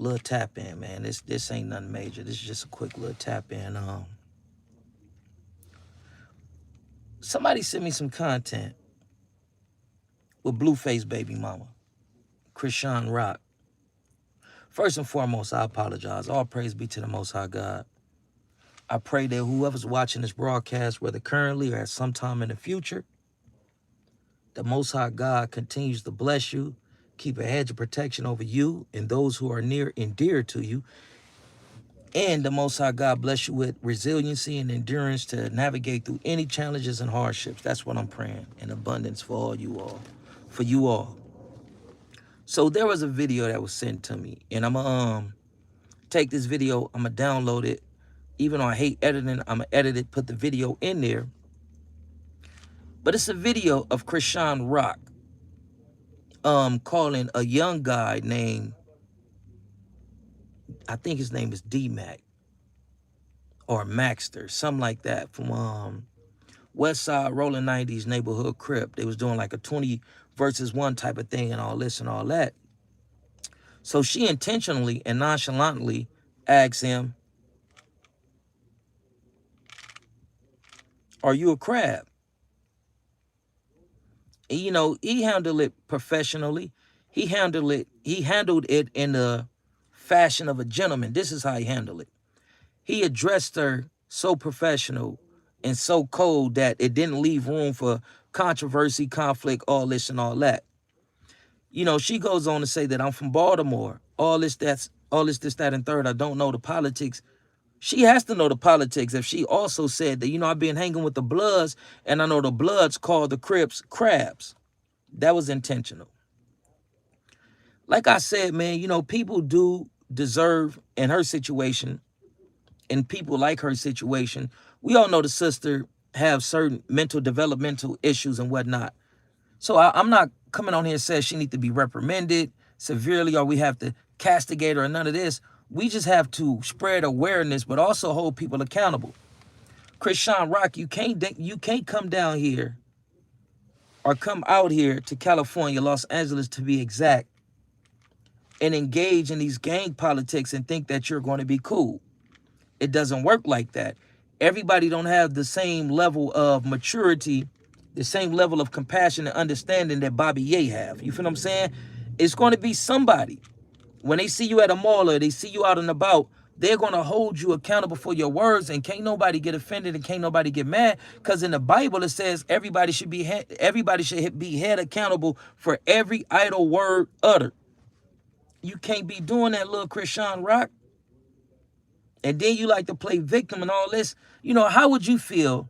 little tap in, man. This ain't nothing major. This is just a quick little tap in. Somebody sent me some content with Blueface baby mama, Krishan Rock. First and foremost, I apologize. All praise be to the Most High God. I pray that whoever's watching this broadcast, whether currently or at some time in the future, the Most High God continues to bless you, keep a hedge of protection over you and those who are near and dear to you. And the Most High God bless you with resiliency and endurance to navigate through any challenges and hardships. That's what I'm praying in abundance for all you all, for you all. So there was a video that was sent to me, and I'm gonna take this video, I'm gonna download it. Even though I hate editing, I'm gonna edit it, put the video in there. But it's a video of Krishan Rock calling a young guy named, I think his name is D-Mac or Maxter, something like that, from West Side Rolling 90s neighborhood crip. They was doing like a 20 versus 1 type of thing and all this and all that. So she intentionally and nonchalantly asks him, "Are you a crab?" And, you know, he handled it professionally. He handled it in the fashion of a gentleman. This is how he handled it. He addressed her so professional and so cold that it didn't leave room for controversy, conflict, all this and all that. You know, she goes on to say that I'm from Baltimore. All this, that, and third. I don't know the politics. She has to know the politics if she also said that, you know, I've been hanging with the Bloods and I know the Bloods call the Crips crabs. That was intentional. Like I said, man, you know, people do deserve, in her situation, and people like her situation, we all know the sister have certain mental developmental issues and whatnot. So I'm not coming on here and saying she needs to be reprimanded severely or we have to castigate her or none of this. We just have to spread awareness, but also hold people accountable. Krishan Rock, you can't come down here or come out here to California, Los Angeles to be exact, and engage in these gang politics and think that you're going to be cool. It doesn't work like that. Everybody don't have the same level of maturity, the same level of compassion and understanding that Bobby Ye have. You feel what I'm saying? It's going to be somebody. When they see you at a mall or they see you out and about, they're going to hold you accountable for your words, and can't nobody get offended and can't nobody get mad, because in the Bible it says everybody should be held accountable for every idle word uttered. You can't be doing that, little Krishan Rock. And then you like to play victim and all this. You know, how would you feel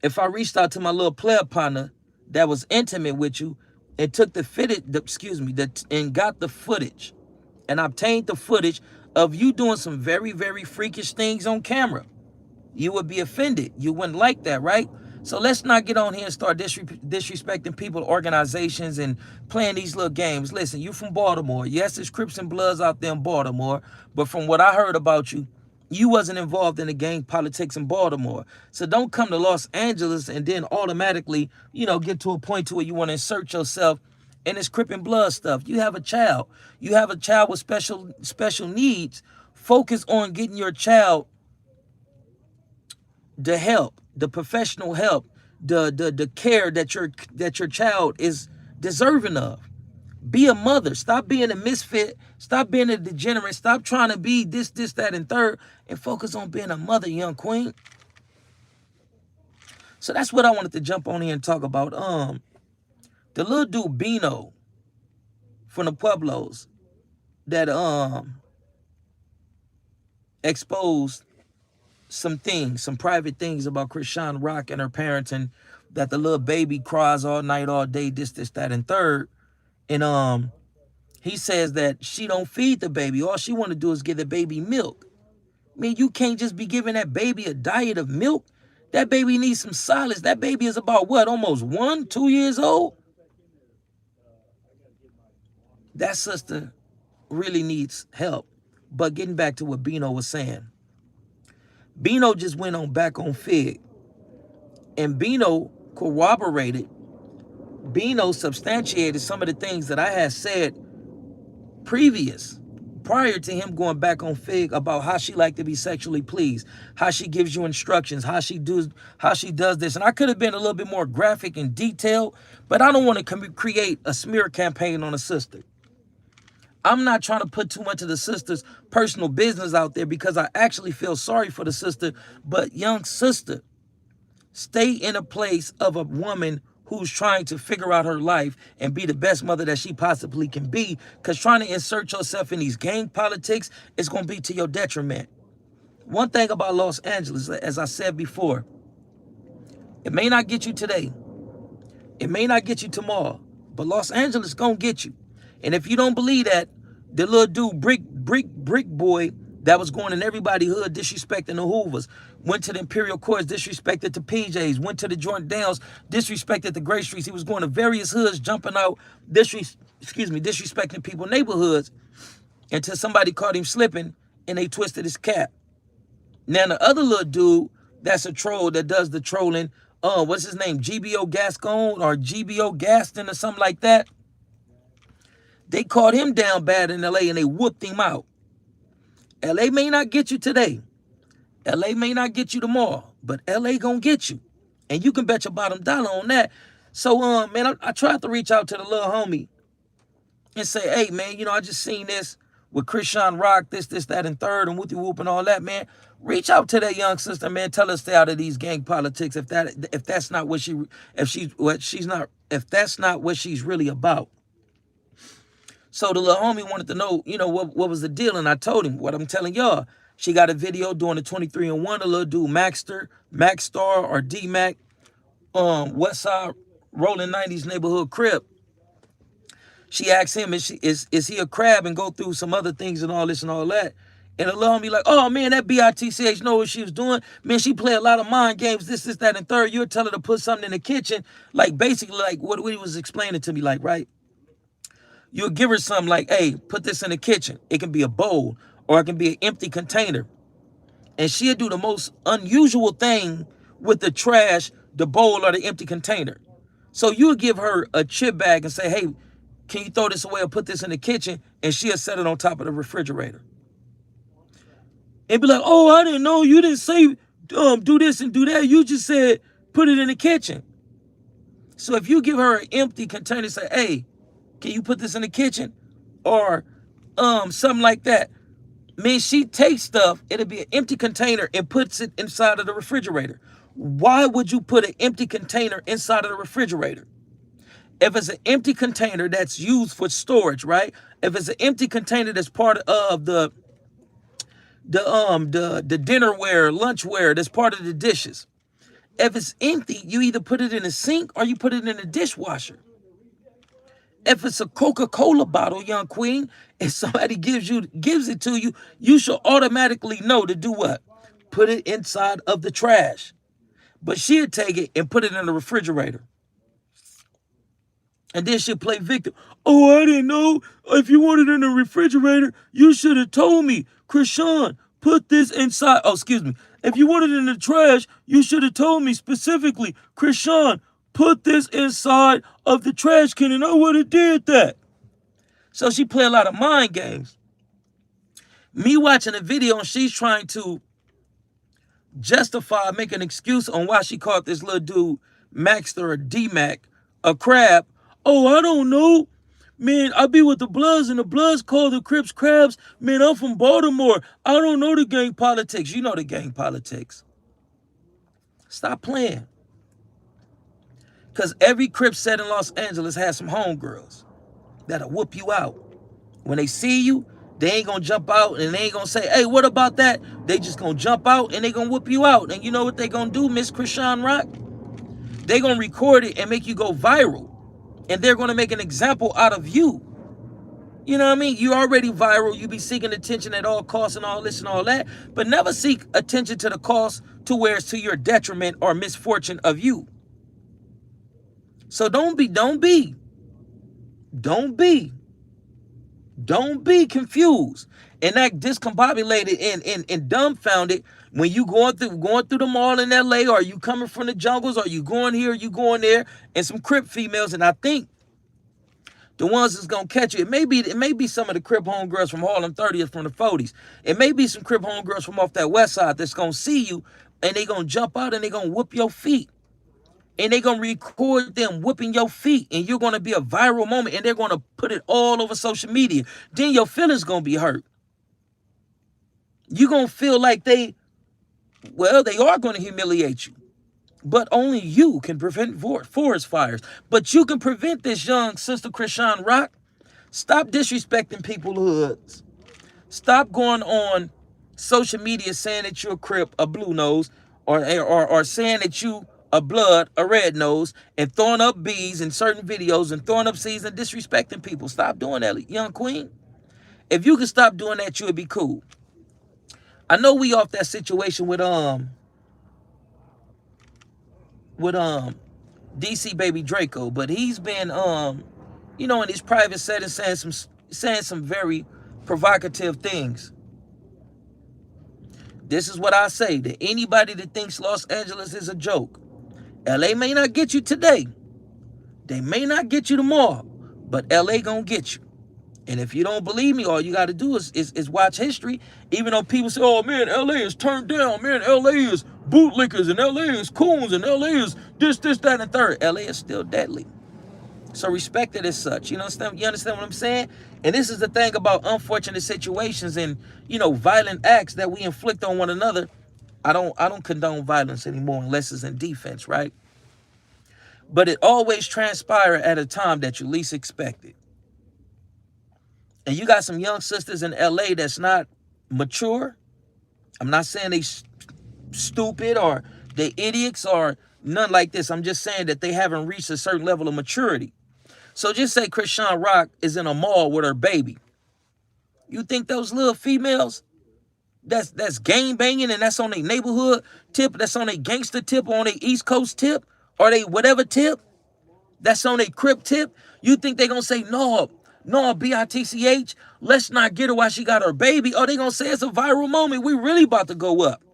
if I reached out to my little player partner that was intimate with you and took and got the footage and obtained the footage of you doing some very, very freakish things on camera? You would be offended. You wouldn't like that, right? So let's not get on here and start disrespecting people, organizations, and playing these little games. Listen, you from Baltimore. Yes, there's Crips and Bloods out there in Baltimore, but from what I heard about you, you wasn't involved in the gang politics in Baltimore. So don't come to Los Angeles and then automatically, you know, get to a point to where you want to insert yourself in this Crip and Blood stuff. You have a child. You have a child with special needs. Focus on getting your child the help, the professional help, the care that your child is deserving of. Be a mother. Stop being a misfit. Stop being a degenerate. Stop trying to be this, that, and third, and focus on being a mother, young queen. So that's what I wanted to jump on here and talk about. The little dude Bino from the Pueblos that exposed some private things about Krishan Rock and her parenting, that the little baby cries all night, all day, this, that, and third. And he says that she don't feed the baby. All she want to do is give the baby milk. I mean, you can't just be giving that baby a diet of milk. That baby needs some solids. That baby is about what, almost 2 years old? That sister really needs help. But getting back to what Bino was saying, Bino just went on back on Fig, and Bino corroborated, Bino substantiated some of the things that I had said previous prior to him going back on Fig about how she like to be sexually pleased, how she gives you instructions, how she does this. And I could have been a little bit more graphic and detailed, but I don't want to create a smear campaign on a sister. I'm not trying to put too much of the sister's personal business out there because I actually feel sorry for the sister. But young sister, stay in a place of a woman who's trying to figure out her life and be the best mother that she possibly can be, because trying to insert yourself in these gang politics is going to be to your detriment. One thing about Los Angeles, as I said before, it may not get you today. It may not get you tomorrow, but Los Angeles going to get you. And if you don't believe that, the little dude, brick boy, that was going in everybody's hood disrespecting the Hoovers, went to the Imperial Courts, disrespected the PJs, went to the Jordan Downs, disrespected the Gray Streets. He was going to various hoods, jumping out, disrespecting people's neighborhoods, until somebody caught him slipping and they twisted his cap. Now the other little dude, that's a troll that does the trolling, what's his name, GBO Gascon or GBO Gaston or something like that. They caught him down bad in LA and they whooped him out. LA may not get you today. LA may not get you tomorrow, but LA gonna get you. And you can bet your bottom dollar on that. So, man, I tried to reach out to the little homie and say, hey, man, you know, I just seen this with Krishan Rock, this, that, and third, and whoopty whoop and all that, man. Reach out to that young sister, man. Tell her to stay out of these gang politics if that's not what if that's not what she's really about. So the little homie wanted to know, you know, what was the deal, and I told him what I'm telling y'all. She got a video doing the 23-and-1, a little dude, Maxstar or D-Mac, Westside Rolling 90s neighborhood crib. She asked him, is he a crab, and go through some other things and all this and all that. And the little homie like, oh, man, that BITCH know what she was doing. Man, she play a lot of mind games, this, that, and third. You'll tell her to put something in the kitchen, like basically like what he was explaining to me, like, right? You'll give her something like, hey, put this in the kitchen. It can be a bowl or it can be an empty container. And she'll do the most unusual thing with the trash, the bowl, or the empty container. So you'll give her a chip bag and say, hey, can you throw this away or put this in the kitchen? And she'll set it on top of the refrigerator. And be like, oh, I didn't know. You didn't say do this and do that. You just said put it in the kitchen. So if you give her an empty container and say, hey, can you put this in the kitchen? Or something like that. Man, she takes stuff, it'll be an empty container, and puts it inside of the refrigerator. Why would you put an empty container inside of the refrigerator? If it's an empty container that's used for storage, right? If it's an empty container that's part of the dinnerware, lunchware, that's part of the dishes. If it's empty, you either put it in a sink or you put it in a dishwasher. If it's a Coca-Cola bottle, young queen, if somebody gives it to you, you should automatically know to do what? Put it inside of the trash. But she'll take it and put it in the refrigerator. And then she'll play victim. Oh, I didn't know. If you want it in the refrigerator, you should have told me. Krishan, put this inside. Oh, excuse me. If you want it in the trash, you should have told me specifically. Krishan, put this inside of the trash can, and I would have did that. So she play a lot of mind games. Me watching a video and she's trying to justify, make an excuse on why she called this little dude, Maxter or D-Mac, a crab. Oh, I don't know. Man, I be with the Bloods, and the Bloods call the Crips crabs. Man, I'm from Baltimore. I don't know the gang politics. You know the gang politics. Stop playing. Because every Crip set in Los Angeles has some homegirls that'll whoop you out. When they see you, they ain't going to jump out and they ain't going to say, hey, what about that? They just going to jump out and they going to whoop you out. And you know what they going to do, Miss Krishan Rock? They going to record it and make you go viral. And they're going to make an example out of you. You know what I mean? You already viral. You be seeking attention at all costs and all this and all that. But never seek attention to the cost to where it's to your detriment or misfortune of you. So don't be confused and act discombobulated and dumbfounded when you going through the mall in LA, or you coming from the jungles, or you going here, you going there, and some Crip females. And I think The ones that's gonna catch you. It may be some of the Crip homegirls from Harlem 30th from the 40s. It may be some Crip homegirls from off that west side that's gonna see you and they gonna jump out and they gonna whoop your feet. And they gonna record them whooping your feet, and you're gonna be a viral moment, and they're gonna put it all over social media. Then your feelings gonna be hurt. You're gonna feel like they are gonna humiliate you. But only you can prevent forest fires. But you can prevent this, young sister Krishan Rock. Stop disrespecting people's hoods. Stop going on social media saying that you're a Crip, a blue nose, or saying that you a blood, a red nose, and throwing up B's in certain videos and throwing up C's and disrespecting people. Stop doing that, young queen. If you could stop doing that, you would be cool. I know we off that situation with DC baby Draco, but he's been in his private setting saying some very provocative things. This is what I say to anybody that thinks Los Angeles is a joke. LA may not get you today. They may not get you tomorrow, but LA gonna get you. And if you don't believe me, all you got to do is watch history. Even though people say, oh, man, L.A. is turned down. Man, L.A. is bootlickers, and L.A. is coons, and L.A. is this, that, and third. L.A. is still deadly. So respect it as such. You understand what I'm saying? And this is the thing about unfortunate situations and, violent acts that we inflict on one another. I don't condone violence anymore unless it's in defense, right? But it always transpires at a time that you least expect it. And you got some young sisters in LA that's not mature. I'm not saying they stupid or they idiots or none like this. I'm just saying that they haven't reached a certain level of maturity. So just say Krishan Rock is in a mall with her baby. You think those little females that's gang banging and that's on their neighborhood tip, that's on their gangster tip, or on their East Coast tip, or they whatever tip, that's on their Crip tip, you think they gonna say, no, BITCH, let's not get her while she got her baby? Or they gonna say it's a viral moment, we really about to go up.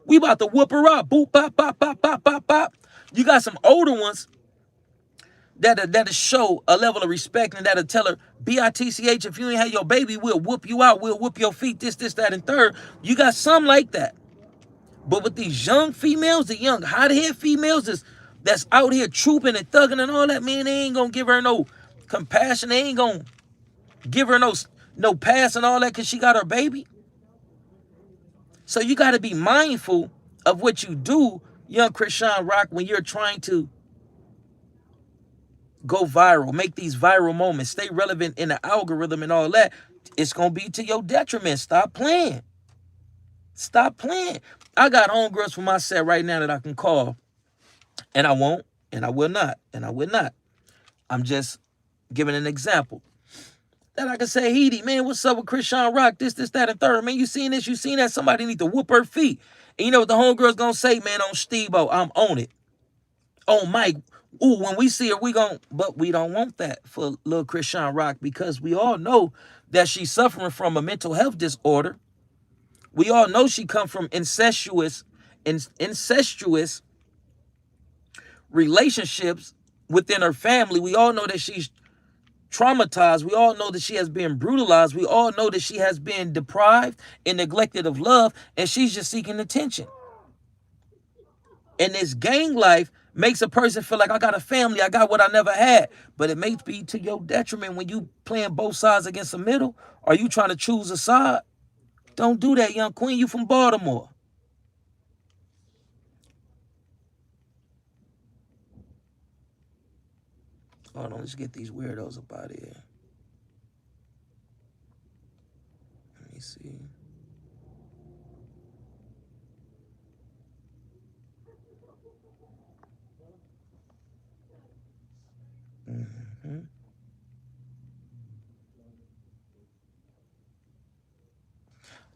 We about to whoop her up. Boop, pop, pop, pop, pop, pop, pop. You got some older ones that'll show a level of respect and that'll tell her, BITCH, if you ain't had your baby, we'll whoop you out. We'll whoop your feet, this, that, and third. You got some like that. But with these young females, the young hot-head females that's out here trooping and thugging and all that, man, they ain't gonna give her no compassion. They ain't gonna give her no pass and all that because she got her baby. So you got to be mindful of what you do, young Krishan Rock, when you're trying to go viral, make these viral moments, stay relevant in the algorithm and all that. It's going to be to your detriment. Stop playing. Stop playing. I got homegirls for my set right now that I can call, and I won't, and I will not, and I will not. I'm just giving an example. Then I can say, Edie, man, what's up with Krishan Rock? This, that, and third. Man, you seen this? You seen that? Somebody need to whoop her feet. And you know what the homegirl's gonna say, man, on Steve-O, I'm on it. On Mike, ooh, when we see her, but we don't want that for little Krishan Rock because we all know that she's suffering from a mental health disorder. We all know she come from incestuous relationships within her family. We all know that she's traumatized. We all know that she has been brutalized. We all know that she has been deprived and neglected of love, and she's just seeking attention. And this gang life makes a person feel like, I got a family, I got what I never had. But it may be to your detriment when you playing both sides against the middle, or you trying to choose a side. Don't do that, young queen. You from Baltimore. Hold on, let's get these weirdos up out of here. Let me see. Mm-hmm.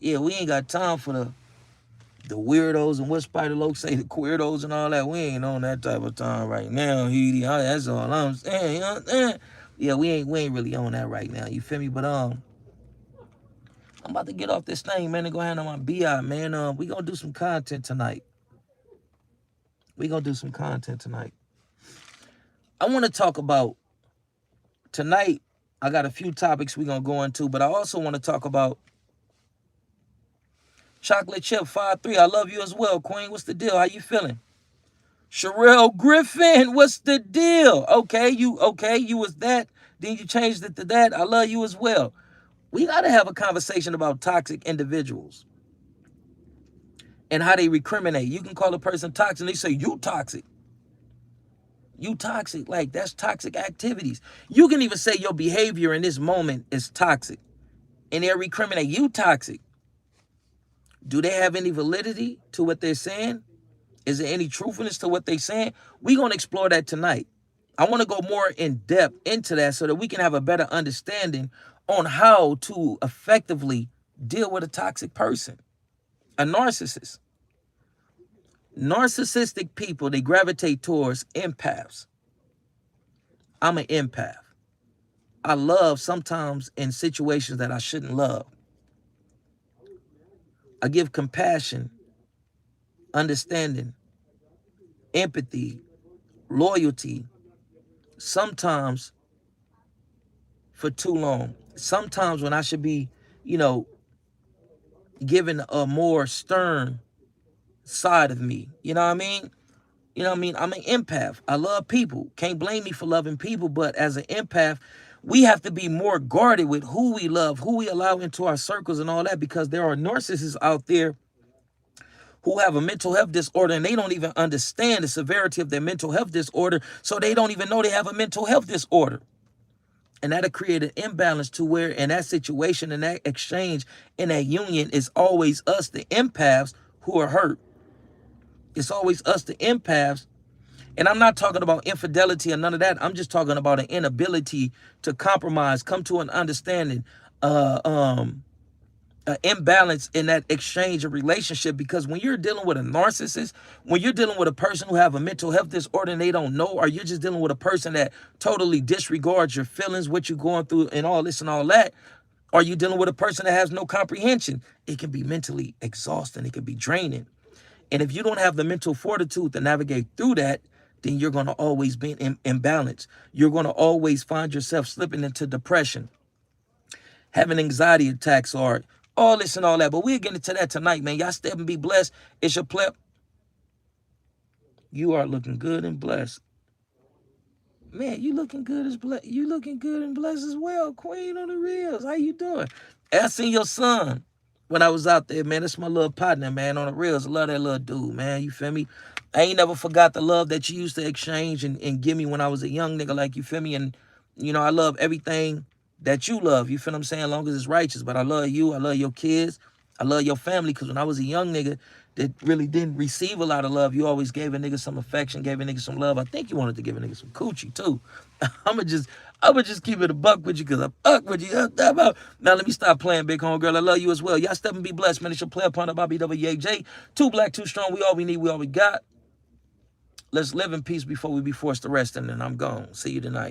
Yeah, we ain't got time for the weirdos and what Spider Loke say, the queerdos and all that. We ain't on that type of time right now, Edie. That's all I'm saying. You know what I'm saying? Yeah, we ain't really on that right now. You feel me? But I'm about to get off this thing, man, and go handle my BI, man. We gonna do some content tonight. I want to talk about tonight. I got a few topics we're going to go into, but I also want to talk about Chocolate Chip 5-3. I love you as well, Queen. What's the deal? How you feeling? Sherelle Griffin, what's the deal? Okay, you was that. Then you changed it to that. I love you as well. We got to have a conversation about toxic individuals and how they recriminate. You can call a person toxic and they say, you toxic. You toxic. Like, that's toxic activities. You can even say your behavior in this moment is toxic. And they'll recriminate. You toxic. Do they have any validity to what they're saying? Is there any truthfulness to what they're saying? We're going to explore that tonight. I want to go more in depth into that so that we can have a better understanding on how to effectively deal with a toxic person, a narcissist. Narcissistic people, they gravitate towards empaths. I'm an empath. I love sometimes in situations that I shouldn't love. I give compassion, understanding, empathy, loyalty, sometimes for too long. Sometimes when I should be, given a more stern side of me. You know what I mean? I'm an empath. I love people. Can't blame me for loving people, but as an empath, we have to be more guarded with who we love, who we allow into our circles and all that, because there are narcissists out there who have a mental health disorder and they don't even understand the severity of their mental health disorder, so they don't even know they have a mental health disorder. And that'll create an imbalance to where in that situation, in that exchange, in that union, it's always us, the empaths, who are hurt. It's always us, the empaths. And I'm not talking about infidelity or none of that. I'm just talking about an inability to compromise, come to an understanding, an imbalance in that exchange of relationship. Because when you're dealing with a narcissist, when you're dealing with a person who have a mental health disorder and they don't know, or you're just dealing with a person that totally disregards your feelings, what you're going through and all this and all that, or you dealing with a person that has no comprehension, it can be mentally exhausting. It can be draining. And if you don't have the mental fortitude to navigate through that, then you're going to always be in imbalance. You're going to always find yourself slipping into depression, having anxiety attacks, or all this and all that. But we'll get into that tonight, man. Y'all step and be blessed. It's your pleb. You are looking good and blessed. Man, you looking good as blessed. You looking good and blessed as well, Queen on the reels. How you doing? I seen your son when I was out there, man. That's my little partner, man, on the reels. I love that little dude, man. You feel me? I ain't never forgot the love that you used to exchange and give me when I was a young nigga, like, you feel me? And, I love everything that you love. You feel what I'm saying? As long as it's righteous. But I love you. I love your kids. I love your family, because when I was a young nigga that really didn't receive a lot of love, you always gave a nigga some affection, gave a nigga some love. I think you wanted to give a nigga some coochie, too. I'ma just keep it a buck with you, because I fuck with you. Now let me stop playing, big home girl. I love you as well. Y'all step and be blessed, man. It's your player partner, Bobby WAJ. Too black, too strong. We all we need, we all we got. Let's live in peace before we be forced to rest, and then I'm gone. See you tonight.